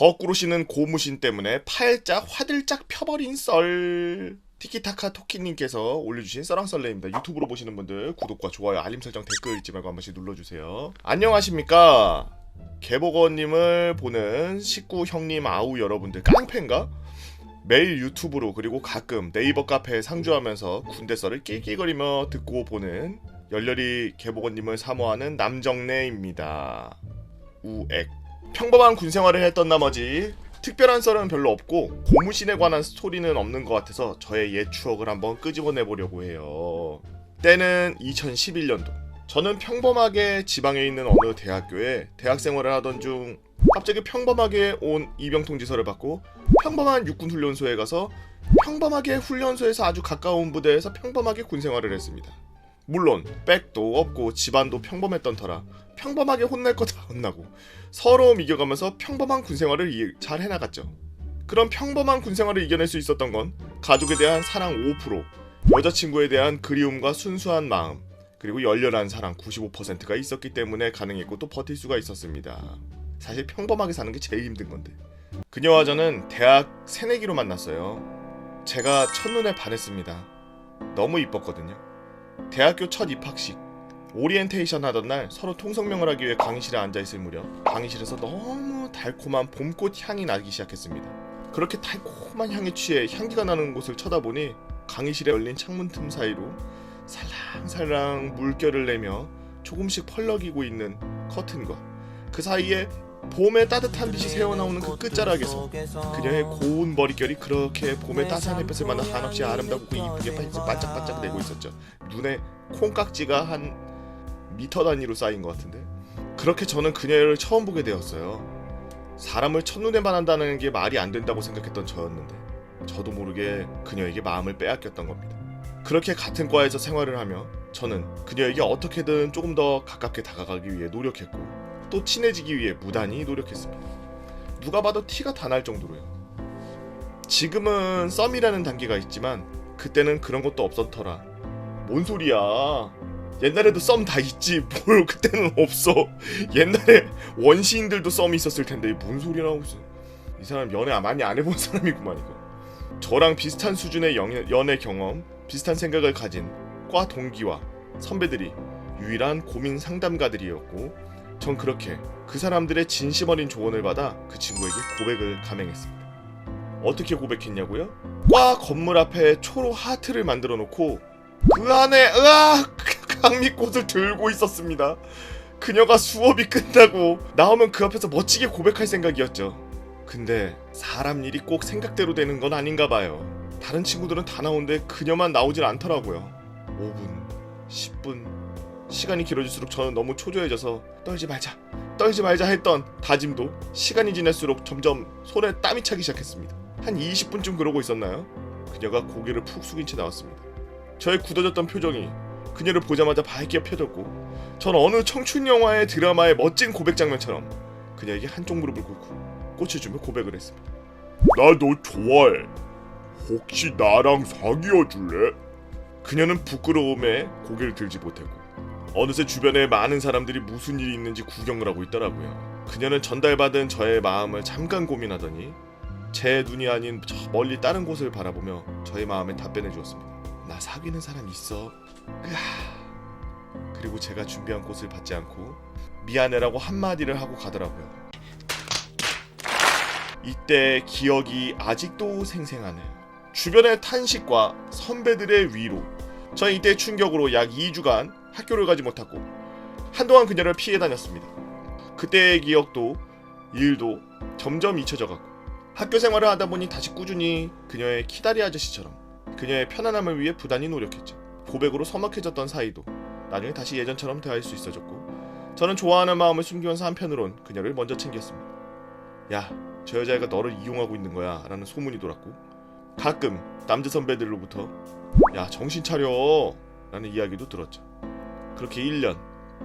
거꾸로시는 고무신 때문에 팔짝 화들짝 펴버린 썰. 티키타카 토끼님께서 올려주신 썰랑썰레입니다. 유튜브로 보시는 분들 구독과 좋아요 알림 설정 댓글 잊지 말고 한 번씩 눌러주세요. 안녕하십니까, 개보거님을 보는 식구 형님 아우 여러분들. 깡패인가? 매일 유튜브로 그리고 가끔 네이버 카페에 상주하면서 군대 썰을 낄낄거리며 듣고 보는 열렬히 개보거님을 사모하는 남정래입니다. 우액. 평범한 군 생활을 했던 나머지 특별한 썰은 별로 없고 고무신에 관한 스토리는 없는 것 같아서 저의 옛 추억을 한번 끄집어내보려고 해요. 때는 2011년도. 저는 평범하게 지방에 있는 어느 대학교에 대학생활을 하던 중 갑자기 평범하게 온 입영통지서를 받고 평범한 육군훈련소에 가서 평범하게 훈련소에서 아주 가까운 부대에서 평범하게 군생활을 했습니다. 물론 백도 없고 집안도 평범했던 터라 평범하게 혼날 거 다 혼나고 서로 이겨가면서 평범한 군생활을 잘 해나갔죠. 그런 평범한 군생활을 이겨낼 수 있었던 건 가족에 대한 사랑 5%, 여자친구에 대한 그리움과 순수한 마음, 그리고 열렬한 사랑 95%가 있었기 때문에 가능했고 또 버틸 수가 있었습니다. 사실 평범하게 사는 게 제일 힘든 건데. 그녀와 저는 대학 새내기로 만났어요. 제가 첫눈에 반했습니다. 너무 이뻤거든요. 대학교 첫 입학식 오리엔테이션 하던 날 서로 통성명을 하기 위해 강의실에 앉아있을 무렵 강의실에서 너무 달콤한 봄꽃 향이 나기 시작했습니다. 그렇게 달콤한 향에 취해 향기가 나는 곳을 쳐다보니 강의실에 열린 창문 틈 사이로 살랑살랑 물결을 내며 조금씩 펄럭이고 있는 커튼과 그 사이에 봄의 따뜻한 빛이 새어나오는 그 끝자락에서 그녀의 고운 머릿결이 그렇게 봄의 따스한 햇볕을 만나 한없이 아름답고 이쁘게 반짝반짝 내고 있었죠. 눈에 콩깍지가 한 미터 단위로 쌓인 것 같은데. 그렇게 저는 그녀를 처음 보게 되었어요. 사람을 첫눈에 반한다는 게 말이 안 된다고 생각했던 저였는데 저도 모르게 그녀에게 마음을 빼앗겼던 겁니다. 그렇게 같은 과에서 생활을 하며 저는 그녀에게 어떻게든 조금 더 가깝게 다가가기 위해 노력했고 또 친해지기 위해 무단히 노력했습니다. 누가 봐도 티가 다 날 정도로요. 지금은 썸이라는 단계가 있지만 그때는 그런 것도 없었더라. 뭔 소리야. 옛날에도 썸 다 있지 뭘 그때는 없어. 옛날에 원시인들도 썸이 있었을 텐데 뭔 소리나 하고 있어. 이 사람 연애 많이 안 해본 사람이구만 이거. 저랑 비슷한 수준의 연애 경험, 비슷한 생각을 가진 과 동기와 선배들이 유일한 고민 상담가들이었고 전 그렇게 그 사람들의 진심 어린 조언을 받아 그 친구에게 고백을 감행했습니다. 어떻게 고백했냐고요? 과 건물 앞에 초로 하트를 만들어 놓고 그 안에 장미꽃을 들고 있었습니다. 그녀가 수업이 끝나고 나오면 그 앞에서 멋지게 고백할 생각이었죠. 근데 사람 일이 꼭 생각대로 되는 건 아닌가 봐요. 다른 친구들은 다 나오는데 그녀만 나오질 않더라고요. 5분, 10분 시간이 길어질수록 저는 너무 초조해져서 떨지 말자 했던 다짐도 시간이 지날수록 점점 손에 땀이 차기 시작했습니다. 한 20분쯤 그러고 있었나요? 그녀가 고개를 푹 숙인 채 나왔습니다. 저의 굳어졌던 표정이 그녀를 보자마자 밝게 펴졌고 전 어느 청춘 영화의 드라마의 멋진 고백 장면처럼 그녀에게 한쪽 무릎을 꿇고 꽂혀주며 고백을 했습니다. 나 너 좋아해. 혹시 나랑 사귀어 줄래? 그녀는 부끄러움에 고개를 들지 못했고 어느새 주변에 많은 사람들이 무슨 일이 있는지 구경을 하고 있더라고요. 그녀는 전달받은 저의 마음을 잠깐 고민하더니 제 눈이 아닌 저 멀리 다른 곳을 바라보며 저의 마음에 답변해 주었습니다. 나 사귀는 사람 있어. 그리고 제가 준비한 꽃을 받지 않고 미안해라고 한마디를 하고 가더라고요. 이때 기억이 아직도 생생하네요. 주변의 탄식과 선배들의 위로. 전 이때 충격으로 약 2주간 학교를 가지 못하고 한동안 그녀를 피해 다녔습니다. 그때의 기억도 일도 점점 잊혀져가고 학교 생활을 하다 보니 다시 꾸준히 그녀의 키다리 아저씨처럼 그녀의 편안함을 위해 부단히 노력했죠. 고백으로 서먹해졌던 사이도 나중에 다시 예전처럼 대할 수 있어졌고 저는 좋아하는 마음을 숨기면서 한편으론 그녀를 먼저 챙겼습니다. 야, 저 여자애가 너를 이용하고 있는 거야 라는 소문이 돌았고 가끔 남자 선배들로부터 야 정신 차려 라는 이야기도 들었죠. 그렇게 1년.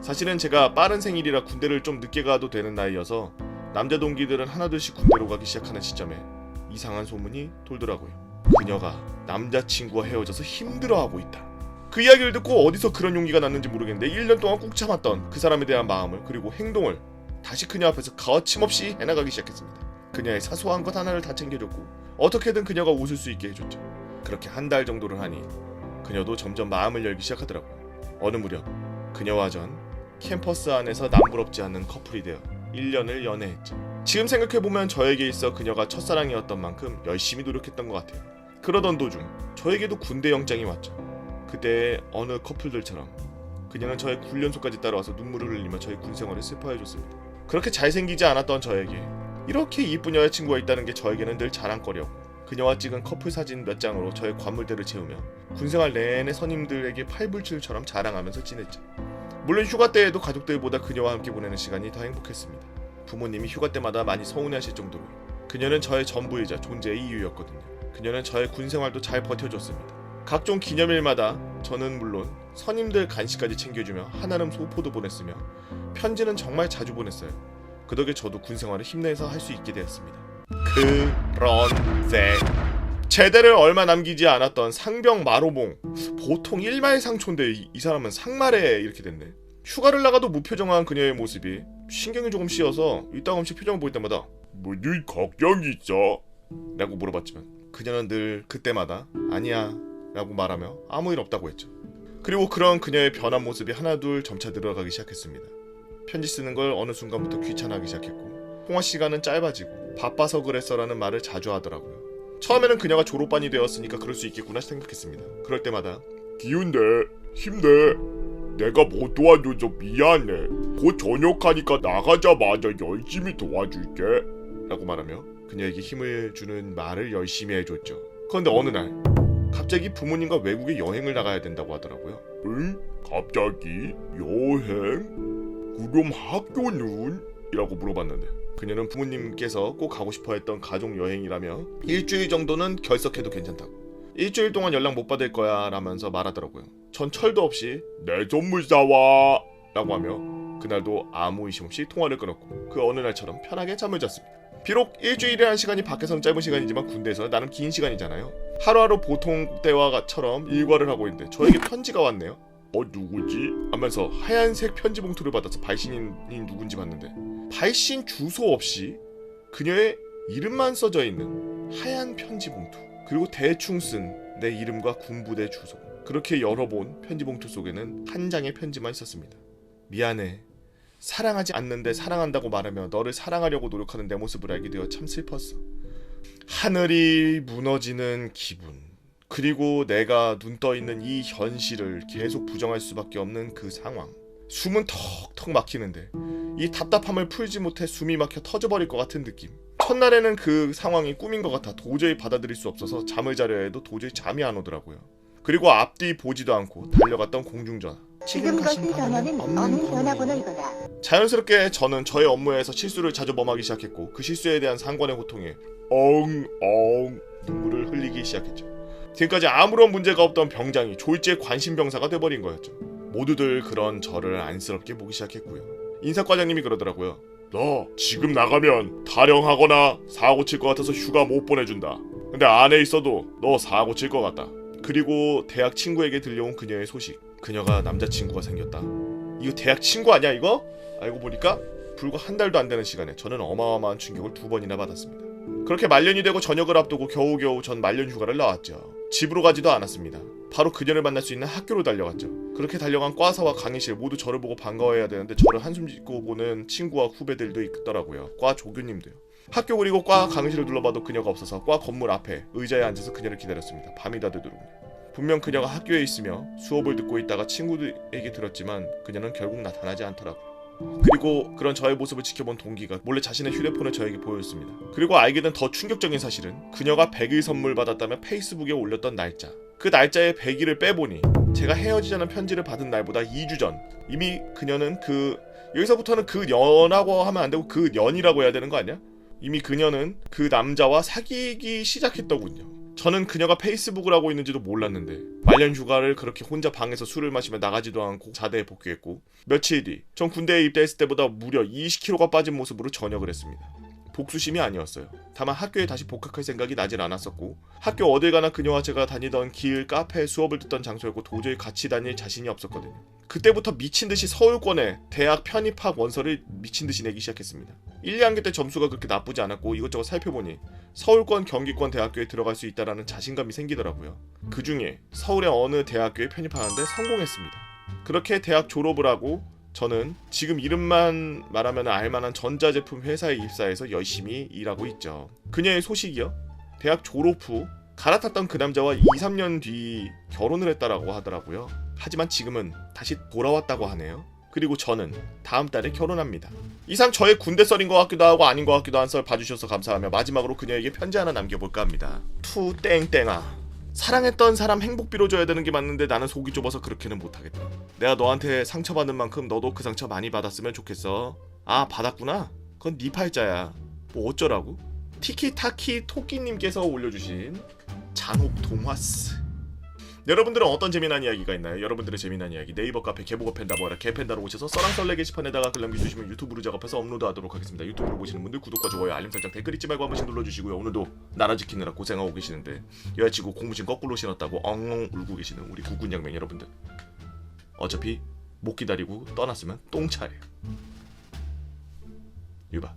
사실은 제가 빠른 생일이라 군대를 좀 늦게 가도 되는 나이여서 남자 동기들은 하나둘씩 군대로 가기 시작하는 시점에 이상한 소문이 돌더라고요. 그녀가 남자친구와 헤어져서 힘들어하고 있다. 그 이야기를 듣고 어디서 그런 용기가 났는지 모르겠는데 1년 동안 꾹 참았던 그 사람에 대한 마음을 그리고 행동을 다시 그녀 앞에서 거침없이 해나가기 시작했습니다. 그녀의 사소한 것 하나를 다 챙겨줬고 어떻게든 그녀가 웃을 수 있게 해줬죠. 그렇게 한 달 정도를 하니 그녀도 점점 마음을 열기 시작하더라고요. 어느 무렵 그녀와 전 캠퍼스 안에서 남부럽지 않는 커플이 되어 1년을 연애했죠. 지금 생각해보면 저에게 있어 그녀가 첫사랑이었던 만큼 열심히 노력했던 것 같아요. 그러던 도중 저에게도 군대 영장이 왔죠. 그때 어느 커플들처럼 그녀는 저의 훈련소까지 따라와서 눈물을 흘리며 저의 군생활을 슬퍼해줬습니다. 그렇게 잘생기지 않았던 저에게 이렇게 이쁜 여자친구가 있다는 게 저에게는 늘 자랑거리였고 그녀와 찍은 커플 사진 몇 장으로 저의 관물대를 채우며 군생활 내내 선임들에게 팔불출처럼 자랑하면서 지냈죠. 물론 휴가 때에도 가족들보다 그녀와 함께 보내는 시간이 더 행복했습니다. 부모님이 휴가 때마다 많이 서운해하실 정도로 그녀는 저의 전부이자 존재의 이유였거든요. 그녀는 저의 군생활도 잘 버텨줬습니다. 각종 기념일마다 저는 물론 선임들 간식까지 챙겨주며 한아름 소포도 보냈으며 편지는 정말 자주 보냈어요. 그 덕에 저도 군생활을 힘내서 할 수 있게 되었습니다. 그런데 제대를 얼마 남기지 않았던 상병 마로봉, 보통 1말 상초인데 이 사람은 상말에 이렇게 됐네. 휴가를 나가도 무표정한 그녀의 모습이 신경이 조금 씌어서 이따금씩 표정을 볼 때마다 무슨 걱정이 있어? 라고 물어봤지만 그녀는 늘 그때마다 아니야 라고 말하며 아무 일 없다고 했죠. 그리고 그런 그녀의 변한 모습이 하나둘 점차 늘어가기 시작했습니다. 편지 쓰는 걸 어느 순간부터 귀찮아하기 시작했고 통화 시간은 짧아지고 바빠서 그랬어라는 말을 자주 하더라고요. 처음에는 그녀가 졸업반이 되었으니까 그럴 수 있겠구나 생각했습니다. 그럴 때마다 기운내, 힘내, 내가 못 도와줘서 미안해, 곧 전역하니까 나가자마자 열심히 도와줄게 라고 말하며 그녀에게 힘을 주는 말을 열심히 해줬죠. 그런데 어느 날 갑자기 부모님과 외국에 여행을 나가야 된다고 하더라고요. 응? 갑자기? 여행? 그럼 학교는? 이라고 물어봤는데 그녀는 부모님께서 꼭 가고 싶어 했던 가족여행이라며 일주일 정도는 결석해도 괜찮다고, 일주일 동안 연락 못 받을 거야 라면서 말하더라고요. 전 철도 없이 내 선물 사와 라고 하며 그날도 아무 의심 없이 통화를 끊었고 그 어느 날처럼 편하게 잠을 잤습니다. 비록 일주일이라는 시간이 밖에서는 짧은 시간이지만 군대에서는 나름 긴 시간이잖아요. 하루하루 보통 때와처럼 일과를 하고 있는데 저에게 편지가 왔네요. 누구지? 하면서 하얀색 편지 봉투를 받아서 발신인이 누군지 봤는데 발신 주소 없이 그녀의 이름만 써져 있는 하얀 편지 봉투, 그리고 대충 쓴 내 이름과 군부대 주소, 그렇게 열어본 편지 봉투 속에는 한 장의 편지만 있었습니다. 미안해. 사랑하지 않는데 사랑한다고 말하며 너를 사랑하려고 노력하는 내 모습을 알게 되어 참 슬펐어. 하늘이 무너지는 기분, 그리고 내가 눈 떠있는 이 현실을 계속 부정할 수밖에 없는 그 상황. 숨은 턱턱 막히는데 이 답답함을 풀지 못해 숨이 막혀 터져버릴 것 같은 느낌. 첫날에는 그 상황이 꿈인 것 같아 도저히 받아들일 수 없어서 잠을 자려 해도 도저히 잠이 안 오더라고요. 그리고 앞뒤 보지도 않고 달려갔던 공중전화. 지금 거신 전화는 어느 전화번호이거나. 자연스럽게 저는 저의 업무에서 실수를 자주 범하기 시작했고 그 실수에 대한 상관의 고통에 엉엉 눈물을 흘리기 시작했죠. 지금까지 아무런 문제가 없던 병장이 졸지에 관심병사가 돼버린 거였죠. 모두들 그런 저를 안쓰럽게 보기 시작했고요. 인사과장님이 그러더라고요. 너 지금 나가면 타령하거나 사고 칠 것 같아서 휴가 못 보내준다. 근데 안에 있어도 너 사고 칠 것 같다. 그리고 대학 친구에게 들려온 그녀의 소식. 그녀가 남자친구가 생겼다. 이거 대학 친구 아니야 이거? 알고 보니까 불과 한 달도 안 되는 시간에 저는 어마어마한 충격을 2번이나 받았습니다. 그렇게 말년이 되고 전역을 앞두고 겨우겨우 전 말년 휴가를 나왔죠. 집으로 가지도 않았습니다. 바로 그녀를 만날 수 있는 학교로 달려갔죠. 그렇게 달려간 과사와 강의실 모두 저를 보고 반가워해야 되는데 저를 한숨 짓고 보는 친구와 후배들도 있더라고요. 과 조교님도요. 학교 그리고 과 강의실을 둘러봐도 그녀가 없어서 과 건물 앞에 의자에 앉아서 그녀를 기다렸습니다. 밤이 다 되도록. 분명 그녀가 학교에 있으며 수업을 듣고 있다가 친구들에게 들었지만 그녀는 결국 나타나지 않더라고요. 그리고 그런 저의 모습을 지켜본 동기가 몰래 자신의 휴대폰을 저에게 보여줬습니다. 그리고 알게 된 더 충격적인 사실은 그녀가 100일 선물 받았다며 페이스북에 올렸던 날짜. 그 날짜에 100일을 빼보니 제가 헤어지자는 편지를 받은 날보다 2주 전 이미 그녀는 여기서부터는 그 년하고 하면 안 되고 그 년이라고 해야 되는 거 아니야? 이미 그녀는 그 남자와 사귀기 시작했더군요. 저는 그녀가 페이스북을 하고 있는지도 몰랐는데 말년 휴가를 그렇게 혼자 방에서 술을 마시며 나가지도 않고 자대에 복귀했고 며칠 뒤 전 군대에 입대했을 때보다 무려 20kg가 빠진 모습으로 전역을 했습니다. 복수심이 아니었어요. 다만 학교에 다시 복학할 생각이 나질 않았었고 학교 어딜 가나 그녀와 제가 다니던 길, 카페, 수업을 듣던 장소였고 도저히 같이 다닐 자신이 없었거든요. 그때부터 미친듯이 서울권에 대학 편입학 원서를 미친듯이 내기 시작했습니다. 1, 2학년 때 점수가 그렇게 나쁘지 않았고 이것저것 살펴보니 서울권, 경기권 대학교에 들어갈 수 있다라는 자신감이 생기더라고요. 그 중에 서울의 어느 대학교에 편입하는데 성공했습니다. 그렇게 대학 졸업을 하고 저는 지금 이름만 말하면 알만한 전자제품 회사에 입사해서 열심히 일하고 있죠. 그녀의 소식이요? 대학 졸업 후 갈아탔던 그 남자와 2, 3년 뒤 결혼을 했다라고 하더라고요. 하지만 지금은 다시 돌아왔다고 하네요. 그리고 저는 다음 달에 결혼합니다. 이상 저의 군대 썰인 것 같기도 하고 아닌 것 같기도 한 썰 봐주셔서 감사하며 마지막으로 그녀에게 편지 하나 남겨볼까 합니다. 투 땡땡아, 사랑했던 사람 행복 빌어줘야 되는 게 맞는데 나는 속이 좁아서 그렇게는 못하겠다. 내가 너한테 상처받은 만큼 너도 그 상처 많이 받았으면 좋겠어. 아, 받았구나? 그건 네 팔자야. 뭐 어쩌라고? 티키타키 토끼님께서 올려주신 잔혹 동화스. 여러분들은 어떤 재미난 이야기가 있나요? 여러분들의 재미난 이야기 네이버 카페 개보고 팬다 뭐라 개팬다로 오셔서 썰랑썰레 게시판에다가 글 남겨주시면 유튜브로 작업해서 업로드하도록 하겠습니다. 유튜브로 보시는 분들 구독과 좋아요 알림 설정 댓글 잊지 말고 한 번씩 눌러주시고요. 오늘도 나라 지키느라 고생하고 계시는데 여자치고 공무진 거꾸로 신었다고 엉엉 울고 계시는 우리 구군양맹 여러분들, 어차피 못 기다리고 떠났으면 똥차예요. 유바.